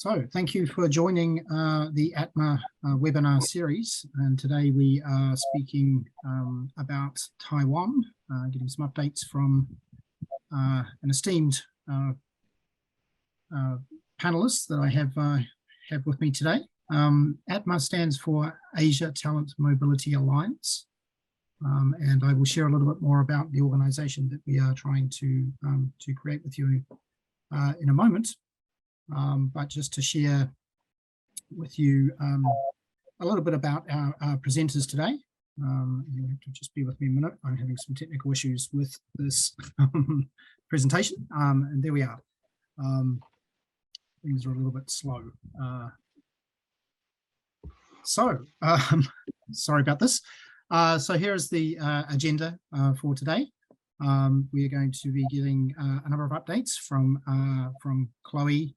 So thank you for joining the ATMA webinar series. And today we are speaking about Taiwan, getting some updates from an esteemed panelist that I have with me today. ATMA stands for Asia Talent Mobility Alliance. And I will share a little bit more about the organization that we are trying to create with you in a moment. But just to share with you a little bit about our presenters today. You have to just be with me a minute. I'm having some technical issues with this presentation. And there we are. Things are a little bit slow. Sorry about this. So here is the agenda for today. We are going to be getting a number of updates from Chloe,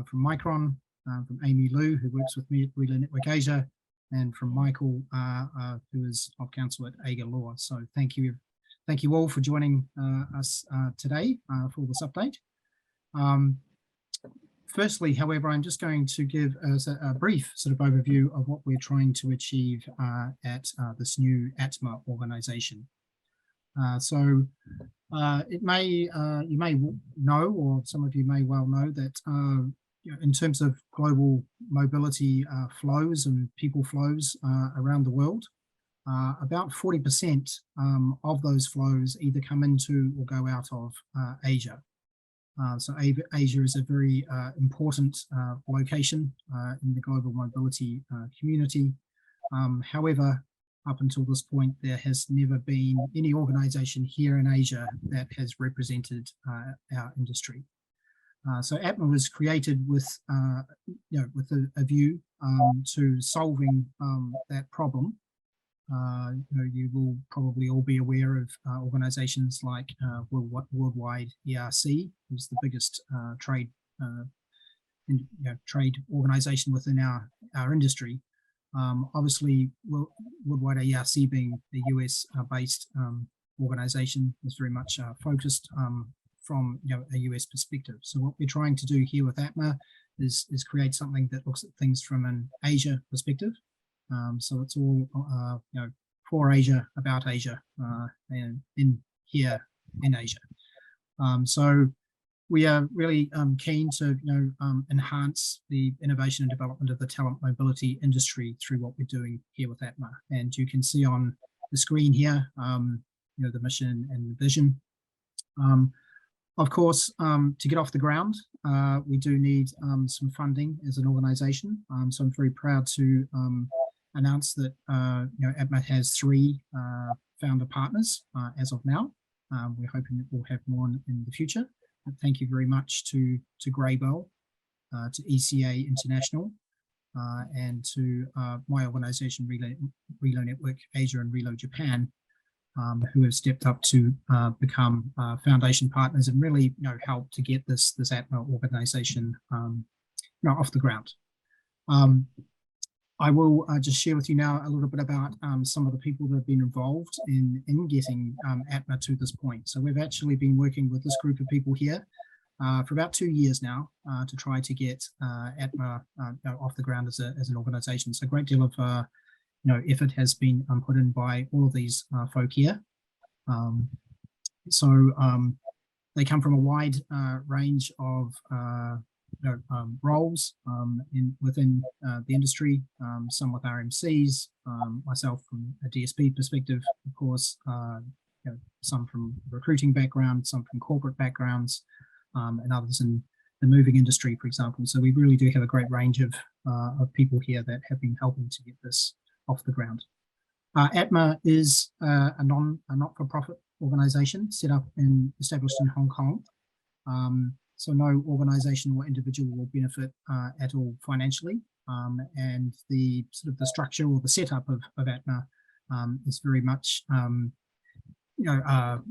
from Micron, from Amy Liu, who works with me at Relay Network Asia, and from Michael, who is of counsel at AGA Law. So thank you all for joining us today for this update. Firstly, however, I'm just going to give us a brief sort of overview of what we're trying to achieve at this new ATMA organization. You may know, or some of you may well know, that in terms of global mobility flows and people flows around the world, about 40% of those flows either come into or go out of Asia. So Asia is a very important location in the global mobility community. However, up until this point, there has never been any organization here in Asia that has represented our industry. So ATMA was created with a view to solving that problem. You will probably all be aware of organizations like Worldwide ERC, who's the biggest trade organization within our industry. Obviously, Worldwide ERC being a US-based organization is very much focused from a US perspective. So what we're trying to do here with ATMA is create something that looks at things from an Asia perspective. So it's all for Asia, about Asia, and here in Asia. So we are really keen to enhance the innovation and development of the talent mobility industry through what we're doing here with ATMA. And you can see on the screen here, the mission and the vision. Of course, to get off the ground, we do need some funding as an organization. So I'm very proud to announce that ATMA has 3 founder partners as of now. We're hoping that we'll have more in the future. But thank you very much to Graybell, to ECA International, and to my organization, Relay Network Asia and Relay Japan, who have stepped up to become foundation partners and really help to get this ATMA organization off the ground. I will just share with you now a little bit about some of the people that have been involved in getting ATMA to this point. So we've actually been working with this group of people here for about 2 years now to try to get ATMA off the ground as an organization. So a great deal of effort has been put in by all of these folk here. They come from a wide range of roles within the industry, some with RMCs, myself from a DSP perspective, of course, some from recruiting background, some from corporate backgrounds, and others in the moving industry, for example. So we really do have a great range of people here that have been helping to get this off the ground. ATMA is a not-for-profit organization established in Hong Kong. So no organization or individual will benefit at all financially. And the sort of the structure or the setup of ATMA is very much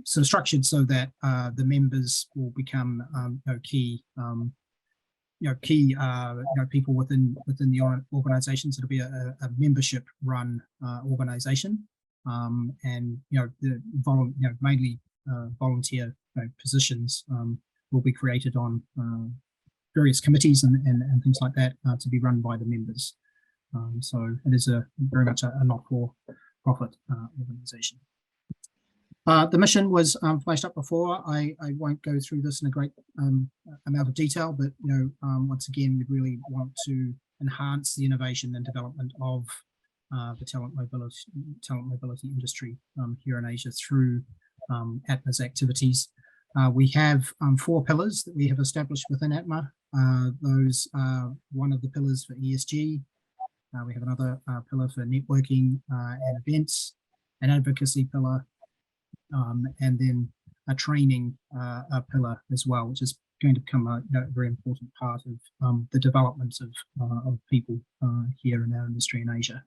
sort of structured so that the members will become key people within the organization. So it'll be a membership-run organization, and mainly volunteer positions will be created on various committees and things like that to be run by the members. So it is very much a not-for-profit organisation. The mission was flashed up before. I won't go through this in a great amount of detail, but once again, we really want to enhance the innovation and development of the talent mobility industry here in Asia through ATMA's activities. We have 4 pillars that we have established within ATMA. Those are one of the pillars for ESG. We have another pillar for networking and events, an advocacy pillar, and then a training pillar as well, which is going to become a very important part of the development of people here in our industry in Asia.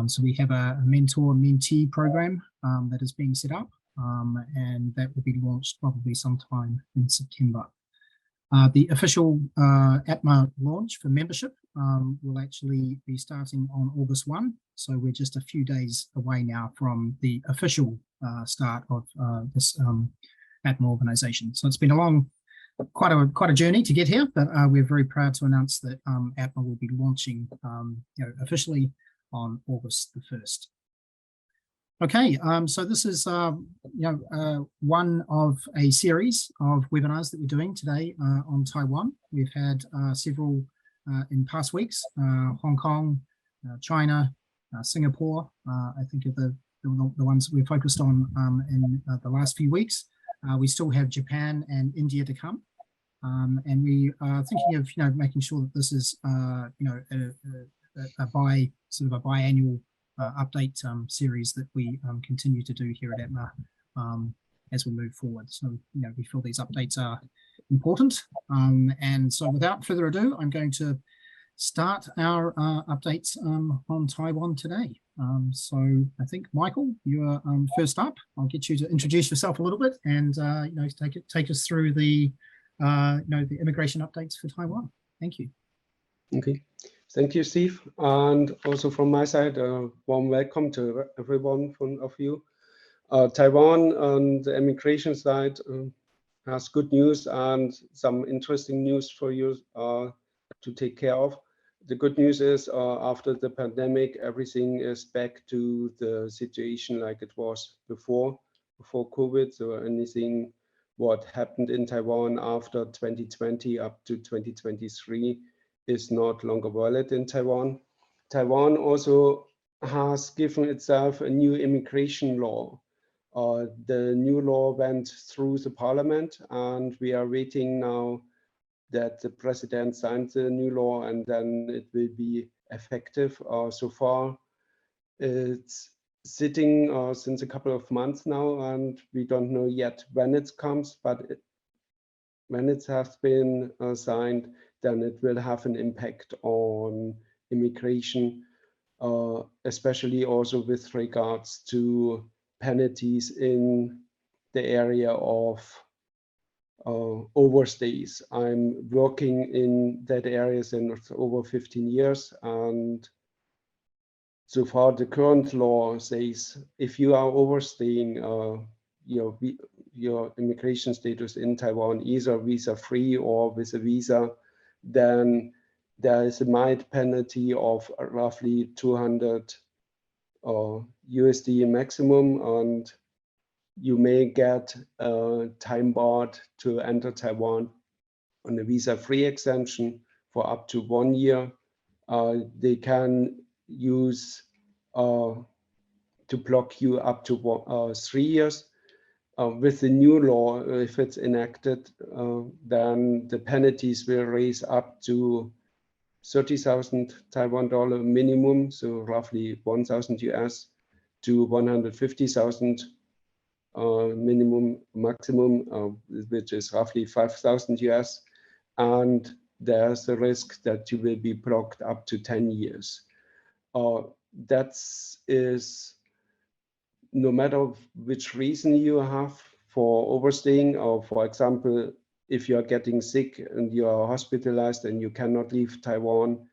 So we have a mentor-mentee program that is being set up, and that will be launched probably sometime in September. The official ATMA launch for membership will actually be starting on August 1. So we're just a few days away now from the official start of this ATMA organisation. So it's been quite a journey to get here, but we're very proud to announce that ATMA will be launching officially on August the 1st. Okay, so this is one of a series of webinars that we're doing today on Taiwan. We've had several in past weeks. Hong Kong, China, Singapore, I think are the ones that we're focused on in the last few weeks. We still have Japan and India to come, and we are thinking of making sure that this is a biannual update series that we continue to do here at ATMA as we move forward. So we feel these updates are important, and so without further ado, I'm going to start our updates on Taiwan today. So I think Michael, you are first up. I'll get you to introduce yourself a little bit and take us through the the immigration updates for Taiwan. Thank you. Okay. Thank you, Steve. And also from my side, a warm welcome to everyone of you. Taiwan on the immigration side has good news and some interesting news for you to take care of. The good news is after the pandemic, everything is back to the situation like it was before COVID. So anything what happened in Taiwan after 2020 up to 2023 is not longer valid in Taiwan. Taiwan also has given itself a new immigration law. The new law went through the parliament, and we are waiting now that the president signs the new law and then it will be effective. So far, it's sitting since a couple of months now, and we don't know yet when it comes, but when it has been signed, then it will have an impact on immigration, especially also with regards to penalties in the area of overstays. I'm working in that area since over 15 years, and so far the current law says if you are overstaying your immigration status in Taiwan, either visa-free or with a visa, then there is a mild penalty of roughly 200 USD maximum, and you may get time barred to enter Taiwan on a visa-free exemption for up to 1 year. They can use to block you up to 3 years. With the new law, if it's enacted, then the penalties will raise up to 30,000 Taiwan dollar minimum, so roughly 1,000 US, to 150,000 maximum, which is roughly 5,000 US. And there's a risk that you will be blocked up to 10 years. That is no matter which reason you have for overstaying, or for example, if you are getting sick and you are hospitalized and you cannot leave Taiwan,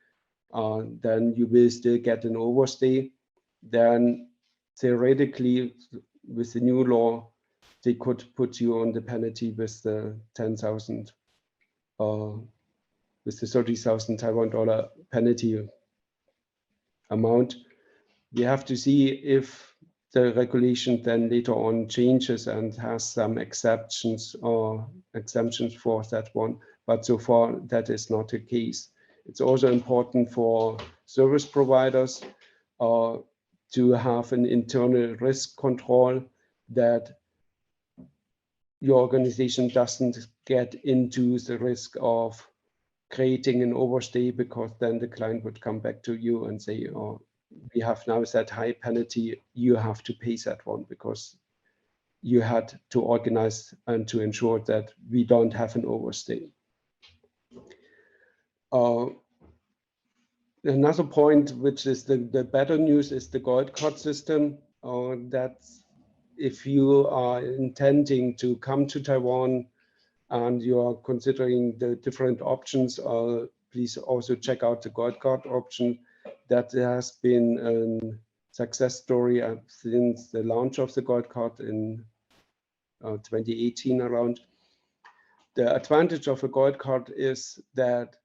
then you will still get an overstay. Then theoretically, with the new law, they could put you on the penalty with the 10,000 with the 30,000 Taiwan dollar penalty amount. We have to see if the regulation then later on changes and has some exceptions or exemptions for that one, but so far that is not the case. It's also important for service providers to have an internal risk control, that your organization doesn't get into the risk of creating an overstay, because then the client would come back to you and say, oh, we have now that high penalty, you have to pay that one, because you had to organize and to ensure that we don't have an overstay. Another point, which is the better news, is the gold card system. That if you are intending to come to Taiwan and you are considering the different options, please also check out the gold card option. That has been a success story since the launch of the gold card in 2018 around. The advantage of a gold card is that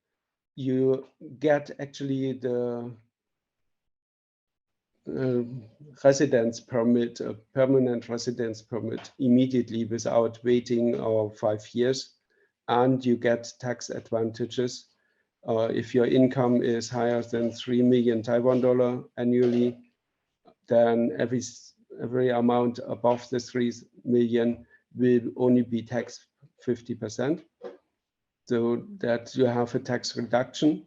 you get actually the residence permit, a permanent residence permit, immediately without waiting 5 years, and you get tax advantages. If your income is higher than 3 million Taiwan dollar annually, then every amount above the 3 million will only be taxed 50%, so that you have a tax reduction.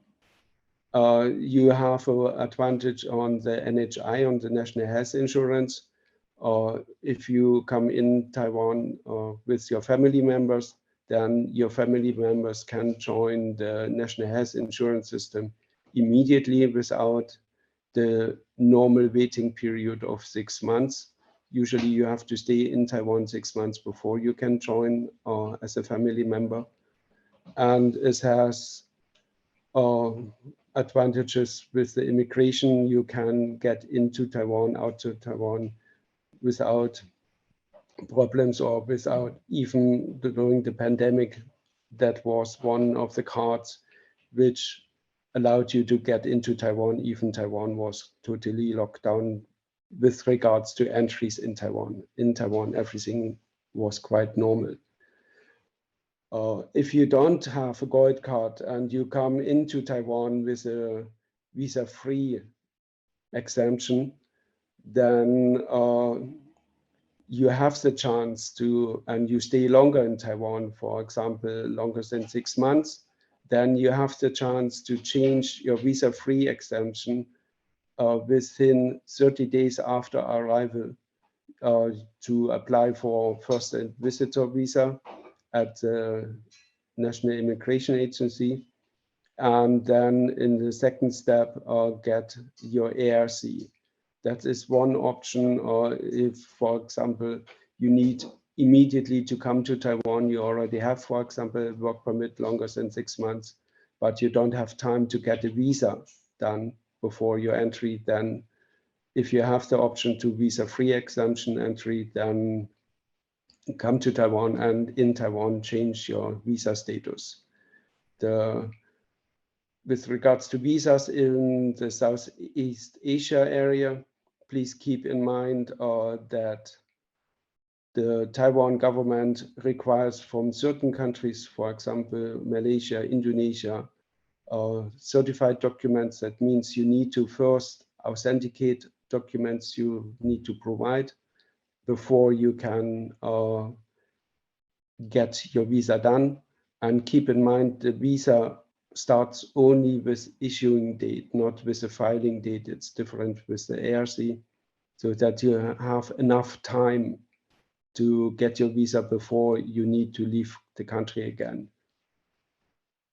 You have an advantage on the NHI, on the National Health Insurance. If you come in Taiwan with your family members, then your family members can join the National Health Insurance system immediately without the normal waiting period of 6 months. Usually you have to stay in Taiwan 6 months before you can join as a family member. And it has advantages with the immigration. You can get into Taiwan, out to Taiwan without problems, or without, even during the pandemic, that was one of the cards which allowed you to get into Taiwan, even Taiwan was totally locked down with regards to entries in Taiwan. In Taiwan, everything was quite normal. If you don't have a gold card and you come into Taiwan with a visa-free exemption, then you have the chance to, and you stay longer in Taiwan, for example, longer than 6 months, then you have the chance to change your visa-free exemption within 30 days after arrival to apply for first and visitor visa at the National Immigration Agency, and then in the second step get your ARC. That is one option. Or if, for example, you need immediately to come to Taiwan, you already have, for example, a work permit longer than 6 months, but you don't have time to get a visa done before your entry, then if you have the option to visa-free exemption entry, then come to Taiwan and in Taiwan change your visa status. With regards to visas in the Southeast Asia area, please keep in mind that the Taiwan government requires from certain countries, for example, Malaysia, Indonesia, certified documents. That means you need to first authenticate documents you need to provide before you can get your visa done. And keep in mind, the visa starts only with issuing date, not with the filing date. It's different with the ARC, so that you have enough time to get your visa before you need to leave the country again.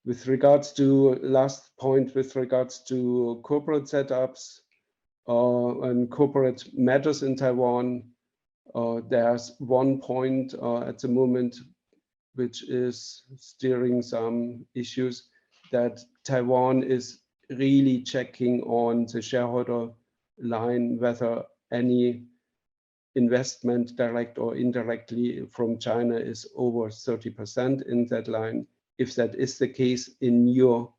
With regards to last point, with regards to corporate setups and corporate matters in Taiwan, there's one point at the moment which is steering some issues, that Taiwan is really checking on the shareholder line whether any investment, direct or indirectly, from China is over 30% in that line. if that is the case in your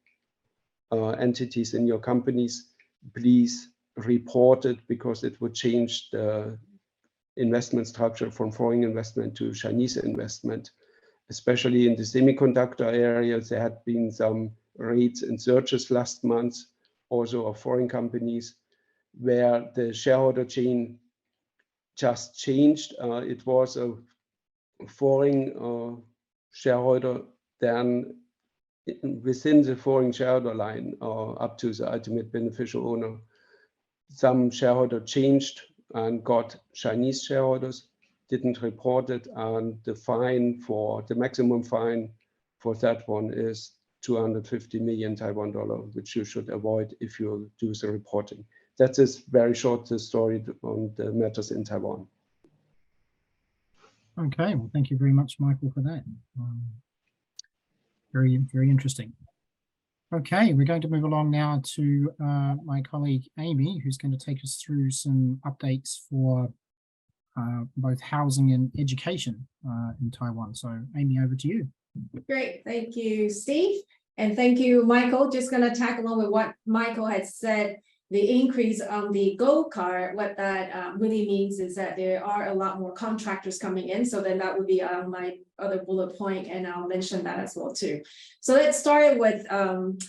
entities, in your companies, please report it, because it would change the investment structure from foreign investment to Chinese investment. Especially in the semiconductor areas, there had been some raids and searches last month, also of foreign companies, where the shareholder chain just changed. It was a foreign shareholder, then within the foreign shareholder line, up to the ultimate beneficial owner, some shareholder changed and got Chinese shareholders, didn't report it, and the maximum fine for that one is 250 million Taiwan dollar, which you should avoid if you do the reporting. That is very short the story on the matters in Taiwan. Okay, well, thank you very much, Michael, for that. Very, very interesting. Okay, we're going to move along now to my colleague Amy, who's going to take us through some updates for both housing and education in Taiwan. So Amy, over to you. Great, thank you, Steve. And thank you, Michael. Just gonna tag along with what Michael had said. The increase on the gold card, what that really means is that there are a lot more contractors coming in. So then that would be my other bullet point, and I'll mention that as well too. So let's start with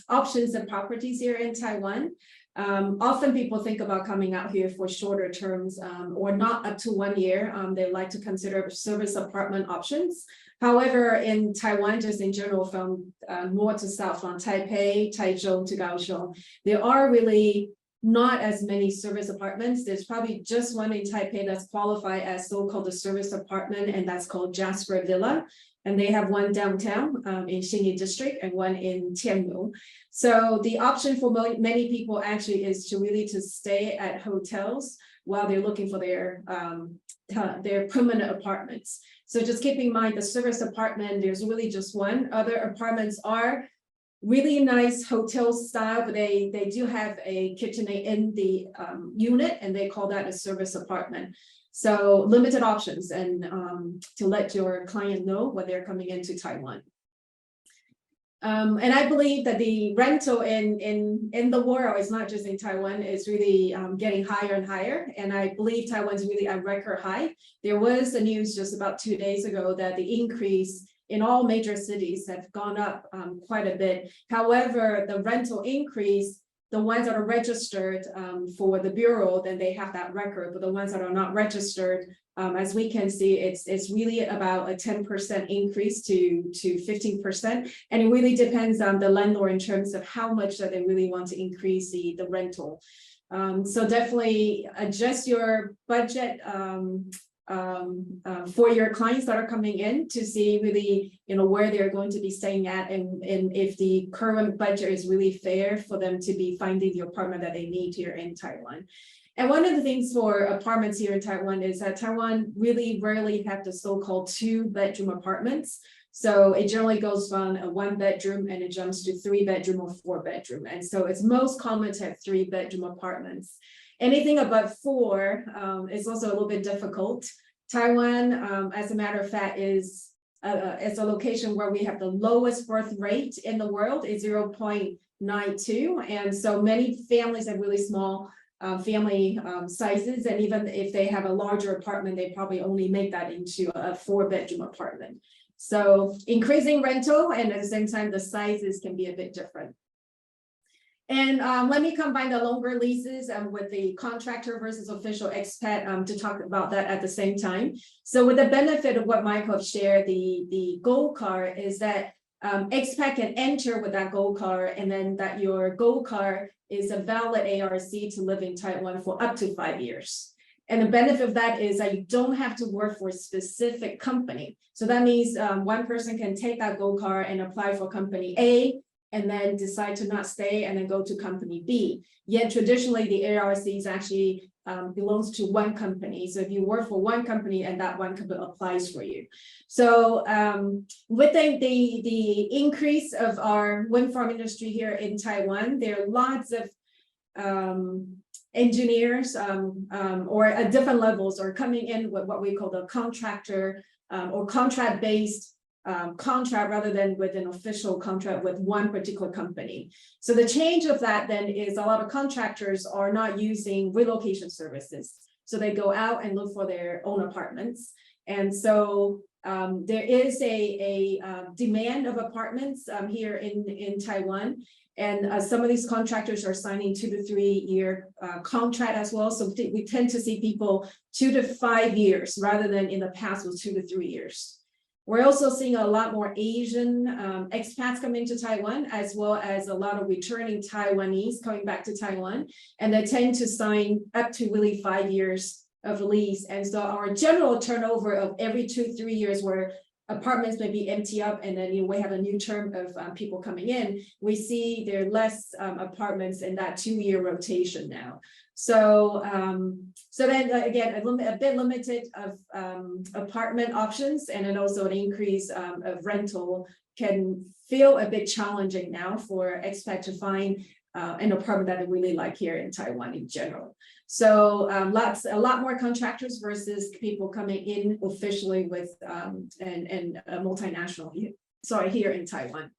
options and properties here in Taiwan. Often people think about coming out here for shorter terms or not up to 1 year. They like to consider service apartment options. However, in Taiwan, just in general, from north to south, from Taipei, Taichung to Kaohsiung, there are really not as many service apartments. There's probably just one in Taipei that's qualified as so-called a service apartment, and that's called Jasper Villa. And they have one downtown in Xinyi district and one in Tianmu. So the option for many people actually is to really to stay at hotels while they're looking for their permanent apartments. So just keep in mind the service apartment, there's really just one. Other apartments are really nice hotel style, but they do have a kitchenette in the unit, and they call that a service apartment. So limited options, and to let your client know when they're coming into Taiwan. And I believe that the rental in the world, is not just in Taiwan, is really getting higher and higher. And I believe Taiwan's really at record high. There was the news just about 2 days ago that the increase in all major cities have gone up quite a bit. However, the rental increase, the ones that are registered for the Bureau, then they have that record, but the ones that are not registered, as we can see, it's really about a 10% increase to 15%. And it really depends on the landlord in terms of how much that they really want to increase the rental. So definitely adjust your budget for your clients that are coming in to see really, where they're going to be staying at, and if the current budget is really fair for them to be finding the apartment that they need here in Taiwan. And one of the things for apartments here in Taiwan is that Taiwan really rarely have the so-called 2-bedroom apartments. So it generally goes from a 1-bedroom and it jumps to 3-bedroom or 4-bedroom. And so it's most common to have 3-bedroom apartments. Anything above 4 is also a little bit difficult. Taiwan, as a matter of fact, is a location where we have the lowest birth rate in the world, is 0.92. And so many families have really small family sizes. And even if they have a larger apartment, they probably only make that into a 4-bedroom apartment. So increasing rental, and at the same time, the sizes can be a bit different. And let me combine the longer leases with the contractor versus official expat to talk about that at the same time. So with the benefit of what Michael shared, the gold card is that expat can enter with that gold card, and then that your gold card is a valid ARC to live in Taiwan for up to 5 years. And the benefit of that is that you don't have to work for a specific company. So that means one person can take that gold card and apply for company A, and then decide to not stay and then go to company B. Yet traditionally, the ARCs actually belongs to one company. So if you work for one company, and that one company applies for you. So with the increase of our wind farm industry here in Taiwan, there are lots of engineers or at different levels are coming in with what we call the contractor or contract-based contract rather than with an official contract with one particular company. So the change of that then is a lot of contractors are not using relocation services. So they go out and look for their own apartments. And so there is a demand of apartments here in Taiwan. And some of these contractors are signing 2 to 3 year contract as well. So we tend to see people 2 to 5 years rather than in the past was 2 to 3 years. We're also seeing a lot more Asian expats come into Taiwan, as well as a lot of returning Taiwanese coming back to Taiwan. And they tend to sign up to really 5 years of lease. And so our general turnover of every 2 to 3 years where apartments may be empty up and then we have a new term of people coming in, we see there are less apartments in that 2 year rotation now. So so then again, a bit limited of apartment options, and then also an increase of rental can feel a bit challenging now for expats to find an apartment that they really like here in Taiwan in general. So a lot more contractors versus people coming in officially with and a multinational here in Taiwan.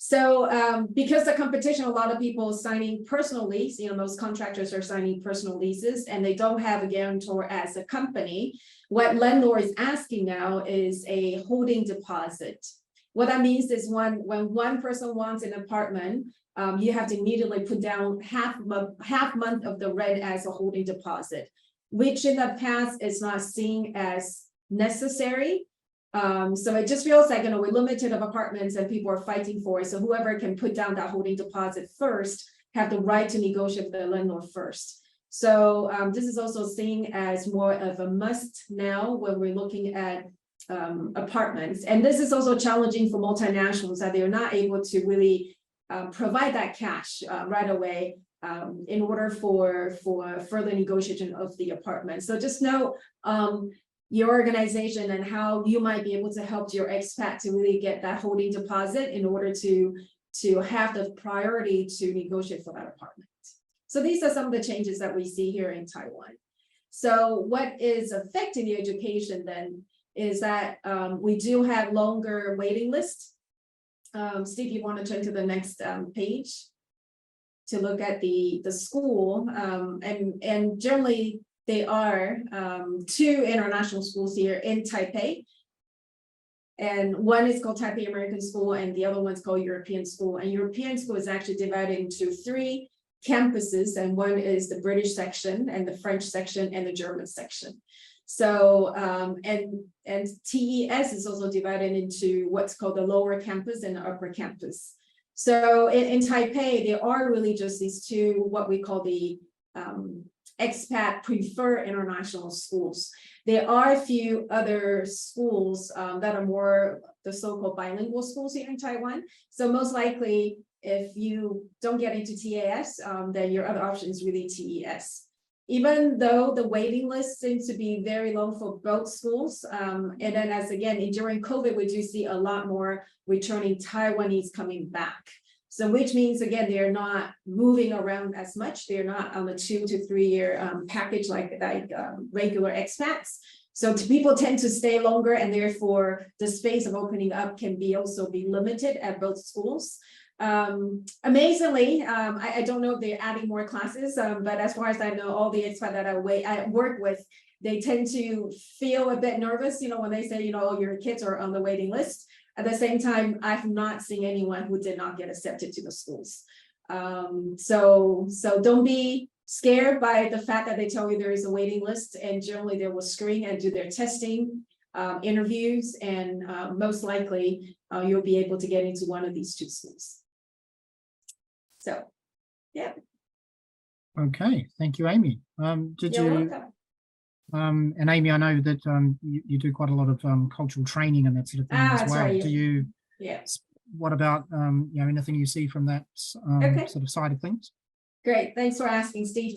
So because the competition, a lot of people signing personal lease, most contractors are signing personal leases and they don't have a guarantor as a company. What landlord is asking now is a holding deposit. What that means is when one person wants an apartment, you have to immediately put down half month of the rent as a holding deposit, which in the past is not seen as necessary. So it just feels like, we're limited of apartments and people are fighting for it. So whoever can put down that holding deposit first have the right to negotiate with the landlord first. So this is also seen as more of a must now when we're looking at apartments. And this is also challenging for multinationals that they're not able to really provide that cash right away in order for further negotiation of the apartment. So just know your organization and how you might be able to help your expat to really get that holding deposit in order to have the priority to negotiate for that apartment. So these are some of the changes that we see here in Taiwan. So what is affecting the education then is that we do have longer waiting lists. Steve, you want to turn to the next page to look at the school, and generally they are 2 international schools here in Taipei, and one is called Taipei American School and the other one's called European School. And European School is actually divided into 3 campuses, and one is the British section and the French section and the German section. So and TES is also divided into what's called the lower campus and the upper campus. So in Taipei, there are really just these 2, what we call the expat preferred international schools. There are a few other schools that are more the so-called bilingual schools here in Taiwan. So most likely, if you don't get into TAS, then your other option is really TES. Even though the waiting list seems to be very long for both schools, and then during COVID, we do see a lot more returning Taiwanese coming back. So which means, again, they're not moving around as much. They're not on a 2 to 3 year package like regular expats. So people tend to stay longer, and therefore the space of opening up can also be limited at both schools. Amazingly, I don't know if they're adding more classes, but as far as I know, all the expats that I work with, they tend to feel a bit nervous, when they say, your kids are on the waiting list. At the same time, I've not seen anyone who did not get accepted to the schools. So don't be scared by the fact that they tell you there is a waiting list, and generally they will screen and do their testing, interviews, and most likely you'll be able to get into one of these 2 schools. So, yeah. Okay, thank you, Amy. You're welcome. And Amy, I know that you do quite a lot of cultural training and that sort of thing as well. Right. Do you? Yeah. What about anything you see from that sort of side of things? Great, thanks for asking, Steve.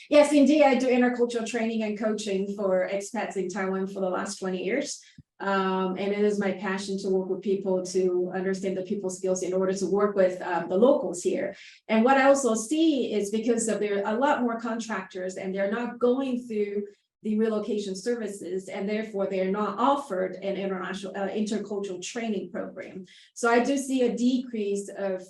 Yes, indeed, I do intercultural training and coaching for expats in Taiwan for the last 20 years. And it is my passion to work with people to understand the people skills in order to work with the locals here. And what I also see is because there are a lot more contractors and they're not going through the relocation services, and therefore they're not offered an international intercultural training program. So I do see a decrease of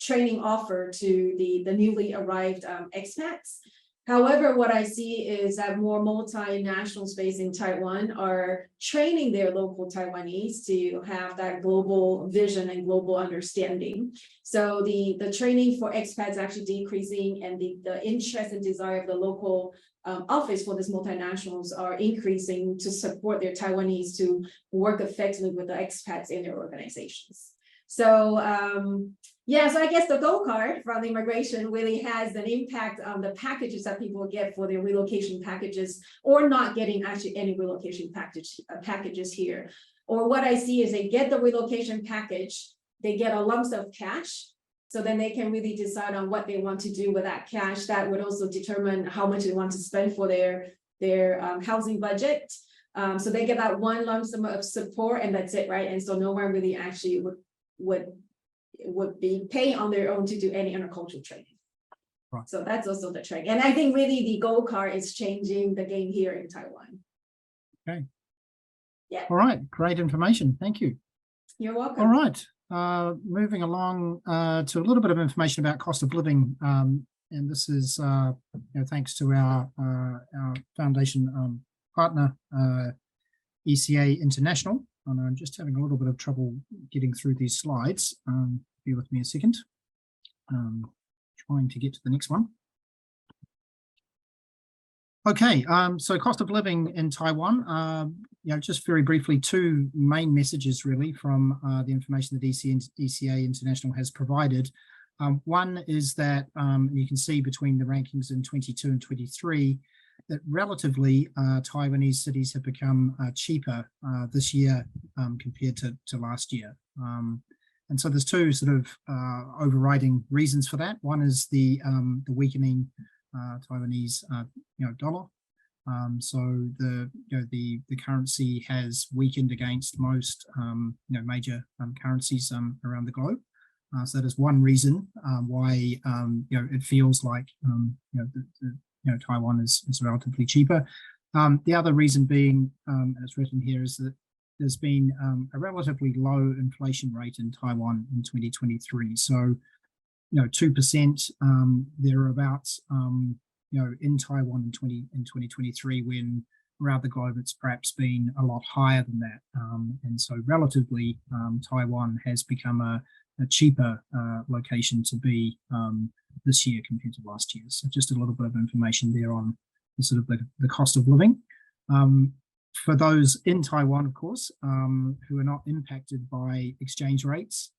training offered to the newly arrived expats. However, what I see is that more multinationals based in Taiwan are training their local Taiwanese to have that global vision and global understanding. So the training for expats actually decreasing, and the interest and desire of the local office for these multinationals are increasing to support their Taiwanese to work effectively with the expats in their organizations. So yeah, so I guess the gold card from the immigration really has an impact on the packages that people get for their relocation packages, or not getting actually any relocation packages here. Or what I see is they get the relocation package, they get a lump sum of cash, so then they can really decide on what they want to do with that cash. That would also determine how much they want to spend for their housing budget. So they get that one lump sum of support, and that's it, right? And so no one really actually would be paying on their own to do any intercultural training. Right. So that's also the trend. And I think really the gold card is changing the game here in Taiwan. Okay. Yeah. All right. Great information. Thank you. You're welcome. All right. Moving along to a little bit of information about cost of living. And this is thanks to our foundation partner, ECA International. And I'm just having a little bit of trouble getting through these slides. Bear with me a second. Trying to get to the next one. Okay, so cost of living in Taiwan. Just very briefly, two main messages really from the information that ECA International has provided. One is that you can see between the rankings in 22 and 23 that relatively Taiwanese cities have become cheaper this year compared to last year. And so there's two sort of overriding reasons for that. One is the weakening Taiwanese dollar. So the currency has weakened against most major currencies around the globe. So that is one reason why it feels like Taiwan is relatively cheaper. The other reason being, and it's written here, is that there's been a relatively low inflation rate in Taiwan in 2023. So 2% thereabouts. In Taiwan in 2023, when around the globe it's perhaps been a lot higher than that. And so relatively, Taiwan has become a cheaper location to be this year compared to last year. So just a little bit of information there on the sort of the cost of living. For those in Taiwan, of course, who are not impacted by exchange rates,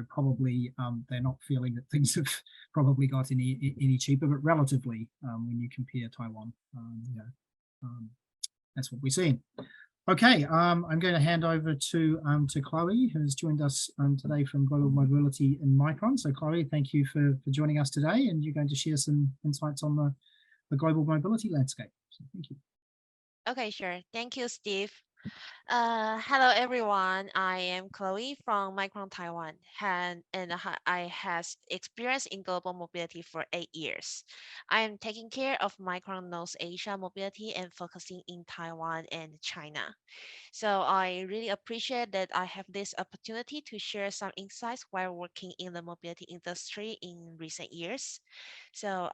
probably they're not feeling that things have probably got any cheaper, but relatively, when you compare Taiwan, that's what we're seeing. Okay, I'm going to hand over to Chloe, who's joined us today from Global Mobility in Micron. So Chloe, thank you for joining us today, and you're going to share some insights on the global mobility landscape. So thank you. Okay, sure. Thank you, Steve. Hello, everyone. I am Chloe from Micron, Taiwan, and I has experience in global mobility for 8 years. I am taking care of Micron North Asia mobility and focusing in Taiwan and China. So I really appreciate that I have this opportunity to share some insights while working in the mobility industry in recent years. So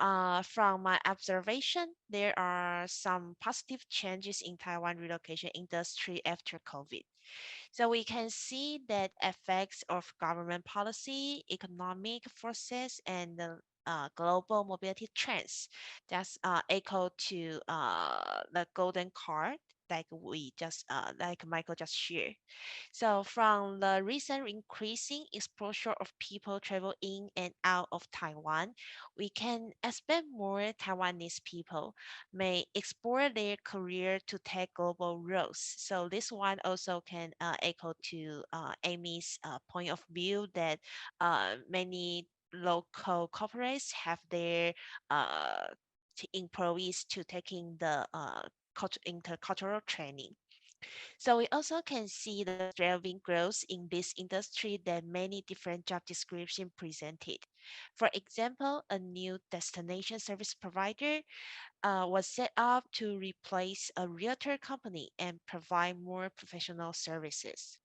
from my observation, there are some positive changes in Taiwan relocation industry after COVID. So we can see that effects of government policy, economic forces, and the global mobility trends that's echo to the golden card like Michael just shared. So from the recent increasing exposure of people travel in and out of Taiwan, we can expect more Taiwanese people may explore their career to take global roles. So this one also can echo to Amy's point of view that many local corporates have their employees to taking the intercultural training. So we also can see the thriving growth in this industry that many different job descriptions presented. For example, a new destination service provider was set up to replace a realtor company and provide more professional services.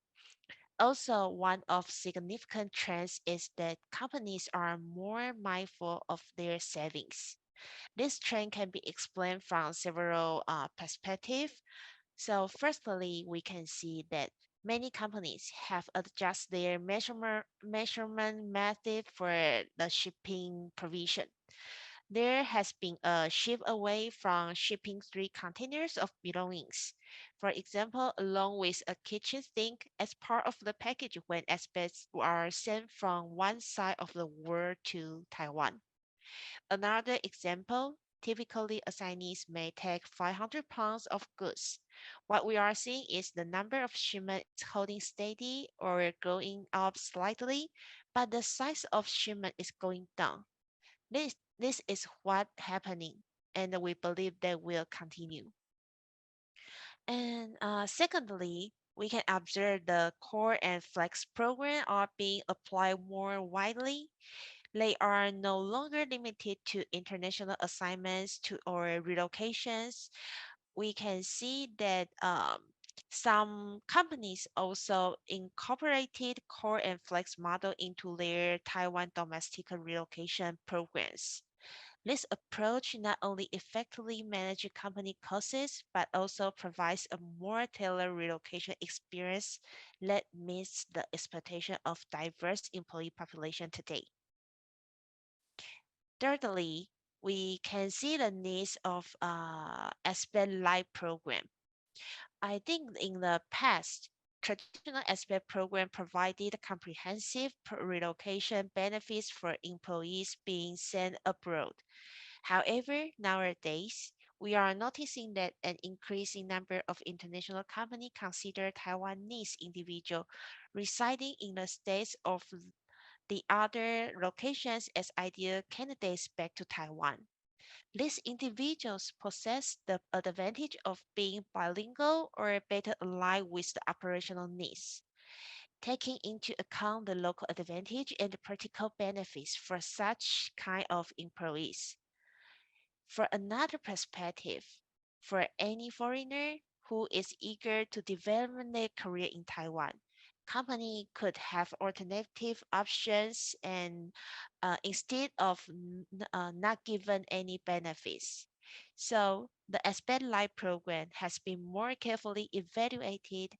Also, one of significant trends is that companies are more mindful of their savings. This trend can be explained from several perspectives. So, firstly, we can see that many companies have adjusted their measurement method for the shipping provision. There has been a shift away from shipping 3 containers of belongings. For example, along with a kitchen sink as part of the package when experts are sent from one side of the world to Taiwan. Another example, typically assignees may take 500 pounds of goods. What we are seeing is the number of shipment is holding steady or going up slightly, but the size of shipment is going down. This is what happening, and we believe that will continue. And secondly, we can observe the core and flex program are being applied more widely. They are no longer limited to international assignments to or relocations. We can see that some companies also incorporated core and flex model into their Taiwan domestic relocation programs. This approach not only effectively manages company costs, but also provides a more tailored relocation experience that meets the expectation of diverse employee population today. Thirdly, we can see the needs of aspect life program. I think in the past, traditional aspect program provided comprehensive relocation benefits for employees being sent abroad. However, nowadays, we are noticing that an increasing number of international companies consider Taiwanese individuals residing in the states of the other locations as ideal candidates back to Taiwan. These individuals possess the advantage of being bilingual or better aligned with the operational needs, taking into account the local advantage and the practical benefits for such kind of employees. For another perspective, for any foreigner who is eager to develop their career in Taiwan, company could have alternative options and instead of not given any benefits. So the Expert Life program has been more carefully evaluated,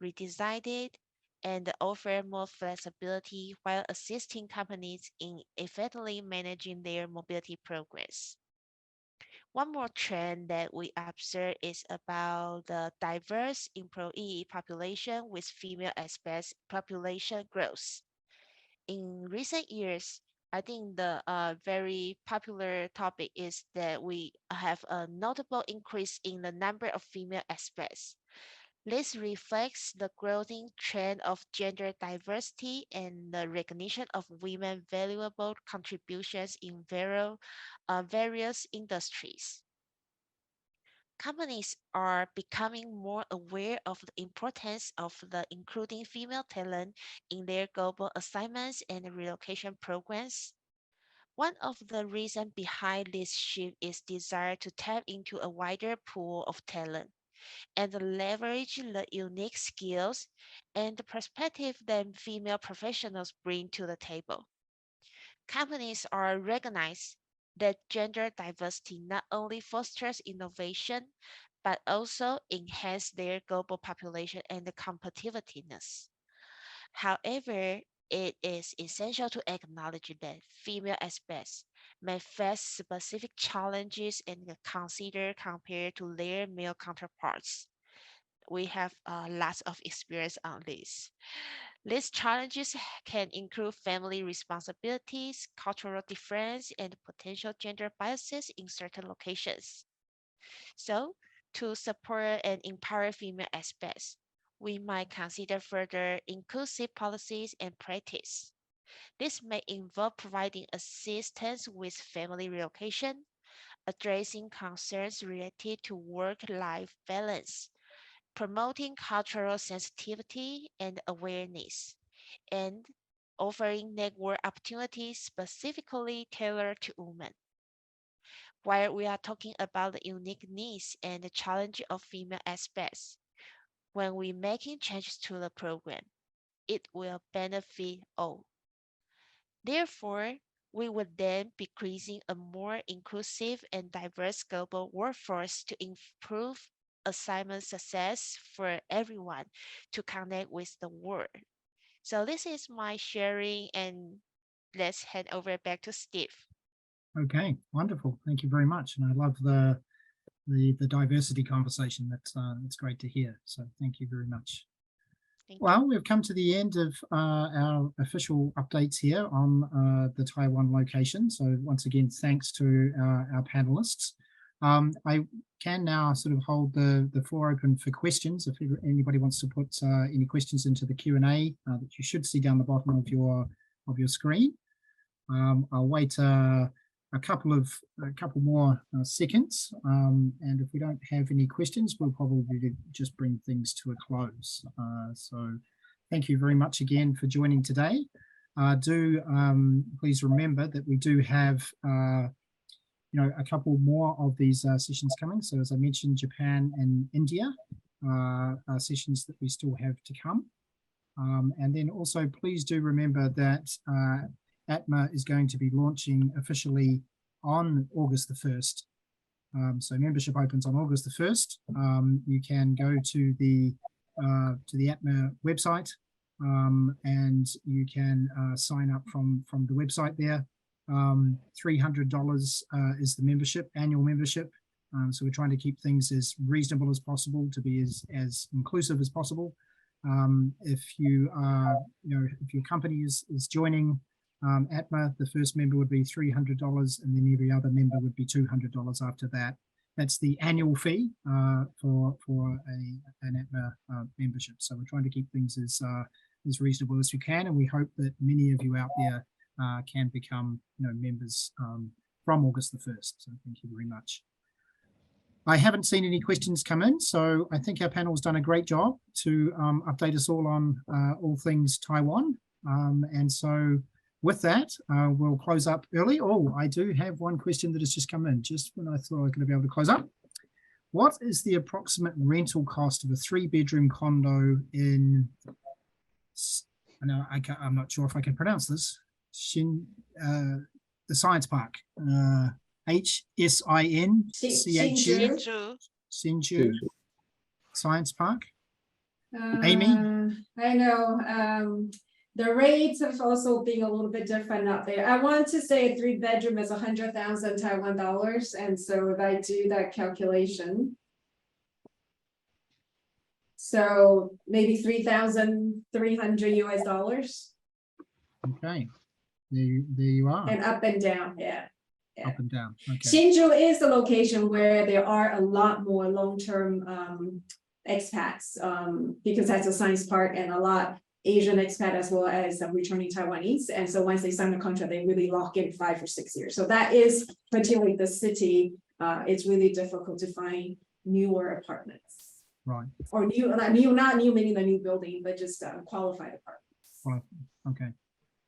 redesigned, and offer more flexibility while assisting companies in effectively managing their mobility progress. One more trend that we observe is about the diverse employee population with female aspects population growth. In recent years, I think the very popular topic is that we have a notable increase in the number of female aspects. This reflects the growing trend of gender diversity and the recognition of women's valuable contributions in various industries. Companies are becoming more aware of the importance of the including female talent in their global assignments and relocation programs. One of the reasons behind this shift is desire to tap into a wider pool of talent and leverage the unique skills and the perspective that female professionals bring to the table. Companies are recognized that gender diversity not only fosters innovation, but also enhance their global population and the competitiveness. However, it is essential to acknowledge that female aspects may face specific challenges and consider compared to their male counterparts. We have lots of experience on this. These challenges can include family responsibilities, cultural difference, and potential gender biases in certain locations. So, to support and empower female aspects, we might consider further inclusive policies and practice. This may involve providing assistance with family relocation, addressing concerns related to work-life balance, promoting cultural sensitivity and awareness, and offering network opportunities specifically tailored to women. While we are talking about the unique needs and the challenge of female aspects, when we're making changes to the program, it will benefit all. Therefore, we would then be creating a more inclusive and diverse global workforce to improve assignment success for everyone to connect with the world. So this is my sharing, and let's head over back to Steve. Okay, wonderful. Thank you very much. And I love the diversity conversation. That's great to hear. So thank you very much. Well, we've come to the end of our official updates here on the Taiwan location. So once again, thanks to our panelists. I can now sort of hold the floor open for questions. If anybody wants to put any questions into the Q&A that you should see down the bottom of your screen. I'll wait a couple more seconds, and if we don't have any questions, we'll probably just bring things to a close. So thank you very much again for joining today. Please remember that we do have a couple more of these sessions coming. So as I mentioned, Japan and India are sessions that we still have to come. And then also please do remember that ATMA is going to be launching officially on August the 1st. So membership opens on August the 1st. You can go to the ATMA website and you can sign up from the website there. $300 is the membership, annual membership. So we're trying to keep things as reasonable as possible to be as inclusive as possible. If you are, if your company is joining ATMA, the first member would be $300, and then every other member would be $200 after that. That's the annual fee for an ATMA membership. So we're trying to keep things as reasonable as we can, and we hope that many of you out there can become members from August the 1st. So thank you very much. I haven't seen any questions come in, so I think our panel's done a great job to update us all on all things Taiwan. And so with that, we'll close up early. Oh, I do have one question that has just come in, just when I thought I was going to be able to close up. What is the approximate rental cost of a 3-bedroom condo in, I'm not sure if I can pronounce this, the Science Park, Hsinchu Science Park? Amy? I know. The rates have also been a little bit different out there. I want to say a 3-bedroom is 100,000 Taiwan dollars. And so if I do that calculation, so maybe 3,300 US dollars. Okay, there you are. And up and down, yeah. Up and down. Okay. Hsinchu is the location where there are a lot more long-term expats because that's a science park and a lot Asian expat as well as returning Taiwanese. And so once they sign the contract, they really lock in 5 or 6 years. So that is particularly the city. It's really difficult to find newer apartments. Right. Or not new meaning the new building, but just qualified apartments. Well, okay.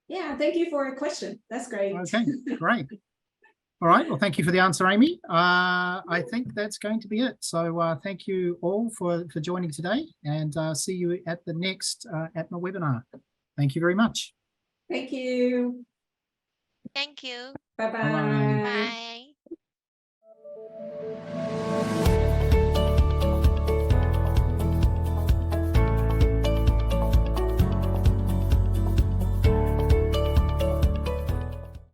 Yeah, thank you for your question. That's great. Okay, great. All right, well, thank you for the answer, Amy. I think that's going to be it. So thank you all for joining today, and see you at the next ATMA webinar. Thank you very much. Thank you. Thank you. Bye-bye. Bye-bye. Bye.